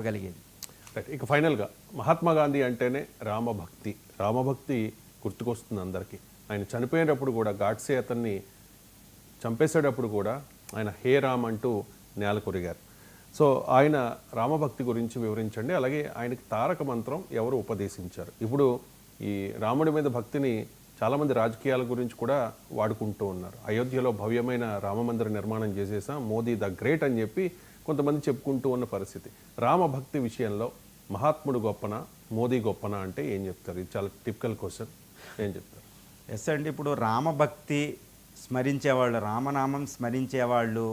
గలిగేది. Right. ఇక ఫైనల్గా మహాత్మా గాంధీ అంటేనే రామభక్తి. రామభక్తి గుర్తుకొస్తుంది అందరికీ. ఆయన చనిపోయేటప్పుడు కూడా గాడ్సే అతన్ని చంపేసేటప్పుడు కూడా ఆయన హే రామ్ అంటూ నేల కొరిగారు. సో ఆయన రామభక్తి గురించి వివరించండి. అలాగే ఆయనకి తారక మంత్రం ఎవరు ఉపదేశించారు? ఇప్పుడు ఈ రాముడి మీద భక్తిని చాలామంది రాజకీయాల గురించి కూడా వాడుకుంటూ ఉన్నారు. అయోధ్యలో భవ్యమైన రామమందిర నిర్మాణం చేసేసాం, మోదీ ద గ్రేట్ అని చెప్పి కొంతమంది చెప్పుకుంటూ ఉన్న పరిస్థితి. రామభక్తి విషయంలో మహాత్ముడు గొప్పనా, మోదీ గొప్పనా అంటే ఏం చెప్తారు? ఇది చాలా టిపికల్ క్వశ్చన్. ఏం చెప్తారు? ఎస్ అండి. ఇప్పుడు రామభక్తి స్మరించేవాళ్ళు, రామనామం స్మరించేవాళ్ళు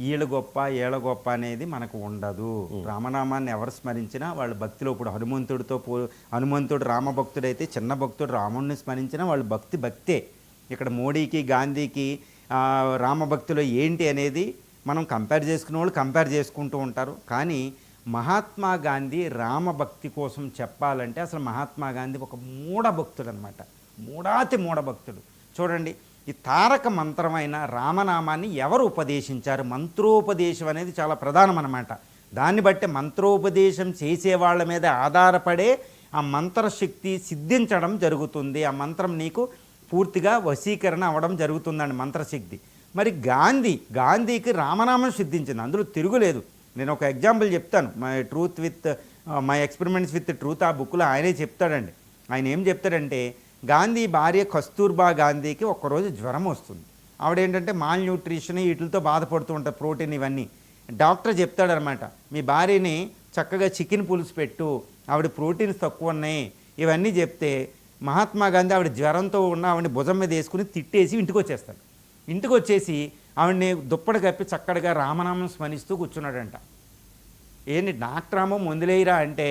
ఈళ్ళ గొప్ప ఏళ్ళ గొప్ప అనేది మనకు ఉండదు. రామనామాన్ని ఎవరు స్మరించినా వాళ్ళ భక్తిలో, ఇప్పుడు హనుమంతుడు రామభక్తుడైతే చిన్న భక్తుడు రాముడిని స్మరించినా వాళ్ళు భక్తే. ఇక్కడ మోడీకి గాంధీకి రామభక్తిలో ఏంటి అనేది మనం కంపేర్ చేసుకునే వాళ్ళు కంపేర్ చేసుకుంటూ ఉంటారు. కానీ మహాత్మా గాంధీ రామభక్తి కోసం చెప్పాలంటే అసలు మహాత్మా గాంధీ ఒక మూఢభక్తుడు అనమాట. మూఢభక్తుడు. చూడండి, ఈ తారక మంత్రమైన రామనామాన్ని ఎవరు ఉపదేశించారు? మంత్రోపదేశం అనేది చాలా ప్రధానం అన్నమాట. దాన్ని బట్టి మంత్రోపదేశం చేసే వాళ్ళ మీద ఆధారపడే ఆ మంత్రశక్తి సిద్ధించడం జరుగుతుంది. ఆ మంత్రం నీకు పూర్తిగా వశీకరణ అవ్వడం జరుగుతుందండి మంత్రశక్తి. మరి గాంధీకి రామనామం సిద్ధించింది, అందులో తిరుగులేదు. నేను ఒక ఎగ్జాంపుల్ చెప్తాను. మై ఎక్స్పెరిమెంట్స్ విత్ ట్రూత్ ఆ బుక్లో ఆయనే చెప్తాడండి. ఆయన ఏం చెప్తాడంటే, గాంధీ భార్య కస్తూర్బా గాంధీకి ఒక్కరోజు జ్వరం వస్తుంది. ఆవిడేంటంటే మాల్ న్యూట్రిషన్ వీటితో బాధపడుతూ ఉంటారు, ప్రోటీన్ ఇవన్నీ. డాక్టర్ చెప్తాడనమాట, మీ భార్యని చక్కగా చికెన్ పులుసు పెట్టు, ఆవిడ ప్రోటీన్స్ తక్కువ ఉన్నాయి, ఇవన్నీ చెప్తే మహాత్మా గాంధీ ఆవిడ జ్వరంతో ఉన్న ఆవిడని భుజం మీద వేసుకుని తిట్టేసి ఇంటికి వచ్చేస్తాడు. ఇంటికి వచ్చేసి ఆవిడని దుప్పటి కప్పి చక్కడగా రామనామం స్మరిస్తూ కూర్చున్నాడంట. ఏంటి డాక్టరామో మందులేయరా అంటే,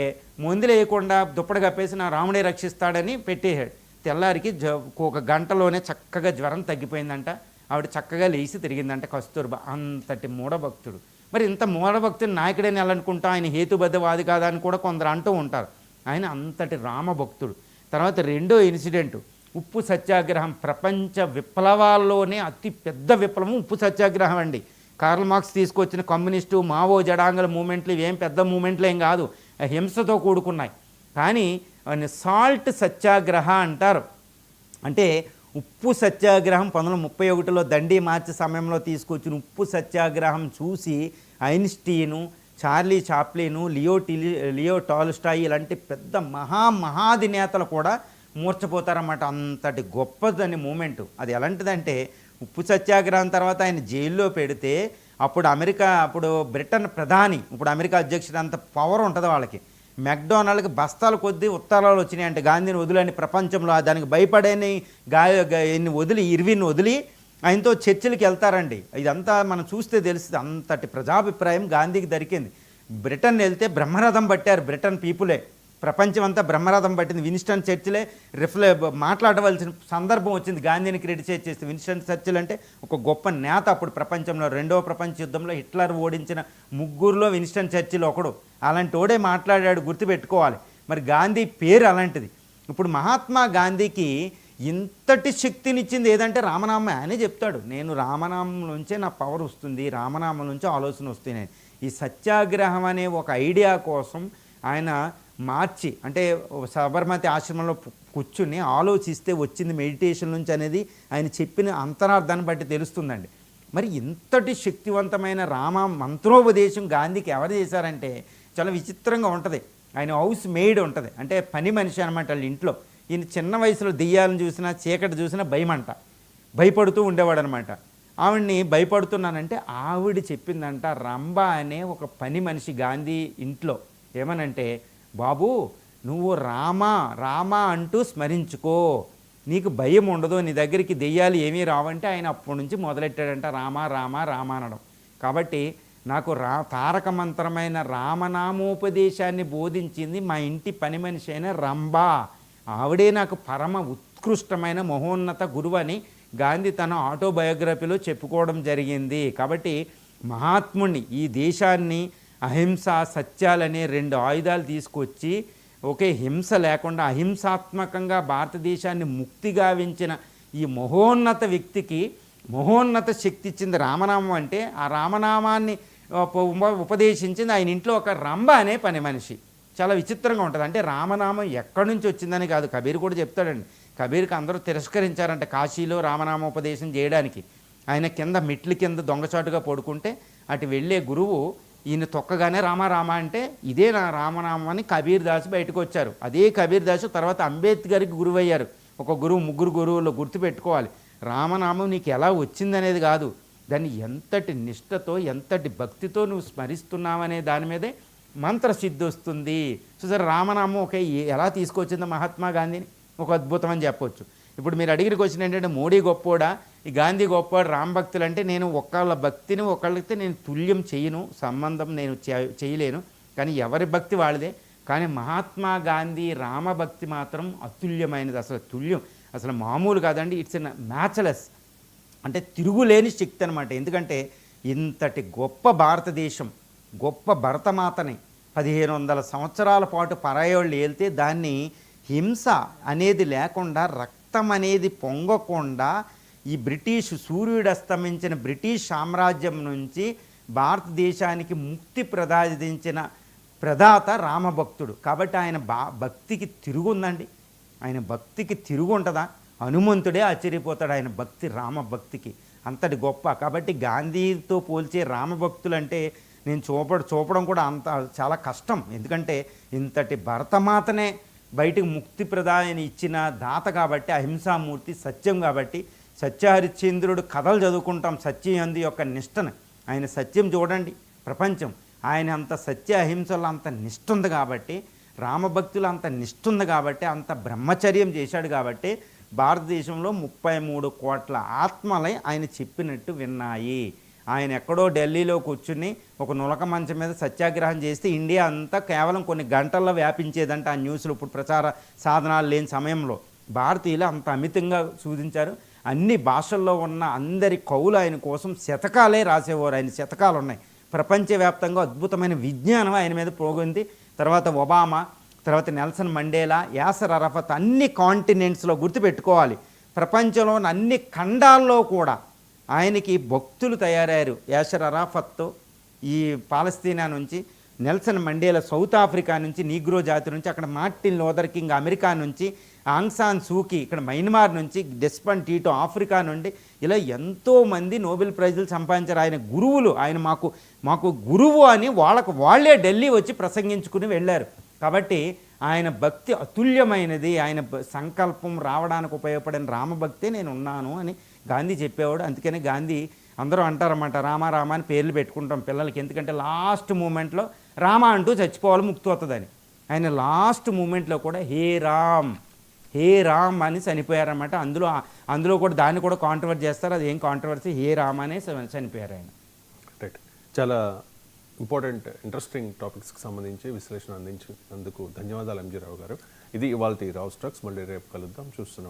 మందులేయకుండా దుప్పటి కప్పేసి నా రాముడే రక్షిస్తాడని పెట్టేశాడు. తెల్లారికి ఒక గంటలోనే చక్కగా జ్వరం తగ్గిపోయిందంట. ఆవిడ చక్కగా లేచి తిరిగిందంట కస్తూర్బా. అంతటి మూఢభక్తుడు. మరి ఇంత మూఢభక్తుని నాయకుడని వెళ్ళనుకుంటా, ఆయన హేతుబద్ధవాది కాదా అని కూడా కొందరు అంటూ ఉంటారు. ఆయన అంతటి రామభక్తుడు. తర్వాత రెండో ఇన్సిడెంట్, ఉప్పు సత్యాగ్రహం. ప్రపంచ విప్లవాల్లోనే అతి పెద్ద విప్లవం ఉప్పు సత్యాగ్రహం అండి. కార్ల్ మార్క్స్ తీసుకొచ్చిన కమ్యూనిస్టు, మావో, జడాంగల మూమెంట్లు ఇవేం పెద్ద మూమెంట్లు ఏం కాదు, హింసతో కూడుకున్నాయి. కానీ సాల్ట్ సత్యాగ్రహ అంటారు. అంటే ఉప్పు సత్యాగ్రహం 1931లో దండి మార్చి సమయంలో తీసుకొచ్చిన ఉప్పు సత్యాగ్రహం చూసి ఐన్స్టీను, చార్లీ చాప్లిను, లియో టాల్స్టాయ్ ఇలాంటి పెద్ద మహాధినేతలు కూడా మూర్చపోతారన్నమాట. అంతటి గొప్పదని మూమెంటు. అది ఎలాంటిదంటే, ఉప్పు సత్యాగ్రహం తర్వాత ఆయన జైల్లో పెడితే అప్పుడు బ్రిటన్ ప్రధాని, ఇప్పుడు అమెరికా అధ్యక్షుడు, అంత పవర్ ఉంటుంది వాళ్ళకి. మెక్డొనాల్డ్కి బస్తాల కొద్దీ ఉత్తరాలు వచ్చినాయి అంటే గాంధీని వదిలేని ప్రపంచంలో, దానికి భయపడేని ఇర్విన్ వదిలి ఆయనతో చర్చలకు వెళ్తారండి. ఇదంతా మనం చూస్తే తెలుస్తుంది. అంతటి ప్రజాభిప్రాయం గాంధీకి దొరికింది. బ్రిటన్ వెళ్తే బ్రహ్మరథం పట్టారు బ్రిటన్ పీపులే. ప్రపంచం అంతా బ్రహ్మరథం పట్టింది. విన్స్టన్ చర్చిలే మాట్లాడవలసిన సందర్భం వచ్చింది గాంధీని క్రిటిసైజ్ చేస్తే. విన్స్టన్ చర్చిల్ అంటే ఒక గొప్ప నేత. అప్పుడు ప్రపంచంలో రెండవ ప్రపంచ యుద్ధంలో హిట్లర్ ఓడించిన ముగ్గురులో విన్స్టన్ చర్చిల్ ఒకడు. అలాంటి ఓడే మాట్లాడాడు, గుర్తుపెట్టుకోవాలి. మరి గాంధీ పేరు అలాంటిది. ఇప్పుడు మహాత్మా గాంధీకి ఇంతటి శక్తినిచ్చింది ఏదంటే రామనామం. ఆయనే చెప్తాడు, నేను రామనామం నుంచే నా పవర్ వస్తుంది, రామనామం నుంచే ఆలోచన వస్తున్నాయి. ఈ సత్యాగ్రహం అనే ఒక ఐడియా కోసం ఆయన మార్చి, అంటే సబర్మతి ఆశ్రమంలో కూర్చుని ఆలోచిస్తే వచ్చింది మెడిటేషన్ నుంచి అనేది ఆయన చెప్పిన అంతరార్థాన్ని బట్టి తెలుస్తుందండి. మరి ఇంతటి శక్తివంతమైన మంత్రోపదేశం గాంధీకి ఎవరు చేశారంటే చాలా విచిత్రంగా ఉంటుంది. ఆయన హౌస్ మేడ్ ఉంటుంది, అంటే పని మనిషి అనమాట వాళ్ళ ఇంట్లో. ఈయన చిన్న వయసులో దెయ్యాలను చూసినా చీకటి చూసినా భయపడుతూ ఉండేవాడు అనమాట. ఆవిడ్ని భయపడుతున్నానంటే ఆవిడ చెప్పిందంట, రంభ అనే ఒక పని మనిషి గాంధీ ఇంట్లో ఏమనంటే, బాబు నువ్వు రామా అంటూ స్మరించుకో, నీకు భయం ఉండదు, నీ దగ్గరికి దెయ్యాలు ఏమీ రావంటే ఆయన అప్పటి నుంచి మొదలెట్టాడంట రామ అనడం. కాబట్టి నాకు తారక మంత్రమైన రామనామోపదేశాన్ని బోధించింది మా ఇంటి పని మనిషి అయిన రంభ. ఆవిడే నాకు పరమ ఉత్కృష్టమైన మహోన్నత గురువు అని గాంధీ తన ఆటోబయోగ్రఫీలో చెప్పుకోవడం జరిగింది. కాబట్టి మహాత్ముడిని, ఈ దేశాన్ని అహింస సత్యాలనే రెండు ఆయుధాలు తీసుకొచ్చి ఒకే హింస లేకుండా అహింసాత్మకంగా భారతదేశాన్ని ముక్తి గావించిన ఈ మహోన్నత వ్యక్తికి మహోన్నత శక్తి ఇచ్చింది రామనామం. అంటే ఆ రామనామాన్ని ఉపదేశించింది ఆయన ఇంట్లో ఒక రంభ అనే పని మనిషి. చాలా విచిత్రంగా ఉంటుంది. అంటే రామనామం ఎక్కడి నుంచి వచ్చిందని కాదు, కబీర్ కూడా చెప్తాడండి. కబీర్కి అందరూ తిరస్కరించారంటే కాశీలో రామనామోపదేశం చేయడానికి. ఆయన కింద మెట్ల కింద దొంగచాటుగా పడుకుంటే అటు వెళ్ళే గురువు ఈయన తొక్కగానే రామ రామ అంటే ఇదే నా రామనామం అని కబీర్ దాసు బయటకు వచ్చారు. అదే కబీర్ దాసు తర్వాత అంబేద్కర్కి గురువు అయ్యారు. ఒక గురువు, ముగ్గురు గురువులు గుర్తుపెట్టుకోవాలి. రామనామం నీకు ఎలా వచ్చిందనేది కాదు, దాన్ని ఎంతటి నిష్టతో ఎంతటి భక్తితో నువ్వు స్మరిస్తున్నావనే దాని మీదే మంత్రసిద్ధి వస్తుంది. చూసారు రామనామం ఎలా తీసుకొచ్చిందో మహాత్మా గాంధీని ఒక అద్భుతం అని చెప్పొచ్చు. ఇప్పుడు మీరు అడిగిన క్వశ్చన్ ఏంటంటే మోడీ గొప్పోడా, ఈ గాంధీ గొప్పవాడు, రామ భక్తులు అంటే నేను ఒకళ్ళ భక్తిని ఒకళ్ళకి నేను తుల్యం చేయను, సంబంధం నేను చేయలేను, కానీ ఎవరి భక్తి వాళ్ళదే. కానీ మహాత్మా గాంధీ రామభక్తి మాత్రం అతుల్యమైనది, అసలు తుల్యం, అసలు మామూలు కాదండి. ఇట్స్ ఎన్ మ్యాచ్లెస్, అంటే తిరుగులేని శక్తి అనమాట. ఎందుకంటే ఇంతటి గొప్ప భారతదేశం, గొప్ప భరతమాతని 1500 సంవత్సరాల పాటు పరాయోళ్ళు ఏలితే దాన్ని హింస అనేది లేకుండా, రక్తం అనేది పొంగకుండా ఈ బ్రిటిష్ సూర్యుడు అస్తమించిన బ్రిటిష్ సామ్రాజ్యం నుంచి భారతదేశానికి ముక్తి ప్రసాదించిన ప్రదాత రామభక్తుడు. కాబట్టి ఆయన భక్తికి తిరుగుందండి. ఆయన భక్తికి తిరుగు ఉంటుందా? హనుమంతుడే ఆశ్చర్యపోతాడు ఆయన భక్తి, రామభక్తికి అంతటి గొప్ప. కాబట్టి గాంధీతో పోల్చే రామభక్తులు అంటే నేను చూపడం కూడా అంత చాలా కష్టం. ఎందుకంటే ఇంతటి భరతమాతనే బయటికి ముక్తి ప్రదాయం ఇచ్చిన దాత కాబట్టి, అహింసామూర్తి, సత్యం కాబట్టి. సత్యహరిశ్చంద్రుడు కథలు చదువుకుంటాం సత్యయందు యొక్క నిష్టను. ఆయన సత్యం చూడండి, ప్రపంచం ఆయన అంత సత్య అహింసలో అంత నిష్ఠ ఉంది కాబట్టి, రామభక్తులు అంత నిష్ఠ ఉంది కాబట్టి, అంత బ్రహ్మచర్యం చేశాడు కాబట్టి భారతదేశంలో 33 కోట్ల ఆత్మలై ఆయన చెప్పినట్టు విన్నాయి. ఆయన ఎక్కడో ఢిల్లీలో కూర్చుని ఒక నులక మంచం మీద సత్యాగ్రహం చేస్తే ఇండియా అంతా కేవలం కొన్ని గంటల్లో వ్యాపించేదంట ఆ న్యూస్లో. ఇప్పుడు ప్రచార సాధనాలు లేని సమయంలో భారతీయులు అంత అమితంగా సూచించారు. అన్ని భాషల్లో ఉన్న అందరి కవులు ఆయన కోసం శతకాలే రాసేవారు. ఆయన శతకాలు ఉన్నాయి. ప్రపంచవ్యాప్తంగా అద్భుతమైన విజ్ఞానం ఆయన మీద పోగింది. తర్వాత ఒబామా, తర్వాత నెల్సన్ మండేలా, యాసర్ అరఫత్, అన్ని కాంటినెంట్స్లో గుర్తుపెట్టుకోవాలి. ప్రపంచంలోని అన్ని ఖండాల్లో కూడా ఆయనకి భక్తులు తయారయ్యారు. యాసర్ అరాఫత్ ఈ పాలస్తీనా నుంచి, నెల్సన్ మండేలా సౌత్ ఆఫ్రికా నుంచి, నీగ్రో జాతి నుంచి, అక్కడ మార్టిన్ లూథర్ కింగ్ అమెరికా నుంచి, ఆంగ్ సాన్ సూకీ ఇక్కడ మయన్మార్ నుంచి, డెస్మోండ్ టీటో ఆఫ్రికా నుండి, ఇలా ఎంతోమంది నోబెల్ ప్రైజులు సంపాదించారు. ఆయన గురువులు, ఆయన మాకు గురువు అని వాళ్ళే ఢిల్లీ వచ్చి ప్రసంగించుకుని వెళ్ళారు. కాబట్టి ఆయన భక్తి అతుల్యమైనది. ఆయన సంకల్పం రావడానికి ఉపయోగపడిన రామభక్తే నేను ఉన్నాను అని గాంధీ చెప్పేవాడు. అందుకని గాంధీ అందరూ అంటారన్నమాట రామ రామ అని పేర్లు పెట్టుకుంటాం పిల్లలకి. ఎందుకంటే లాస్ట్ మూమెంట్లో రామ అంటూ చచ్చిపోవాలి, ముక్తి అవుతుందని. ఆయన లాస్ట్ మూమెంట్లో కూడా హే రామ్ అని చనిపోయారన్నమాట. అందులో కూడా దాన్ని కూడా కాంట్రవర్సీ చేస్తారు. అది ఏం కాంట్రవర్సీ, హే రామ్ అనే చనిపోయారు ఆయన. రైట్, చాలా ఇంపార్టెంట్ ఇంట్రెస్టింగ్ టాపిక్స్కి సంబంధించి విశ్లేషణ అందించినందుకు ధన్యవాదాలు ఎంజీ రావు గారు. ఇది ఇవాల్టి రావు స్టాక్స్. మళ్ళీ రేపు కలుద్దాం. చూస్తూనే ఉండండి.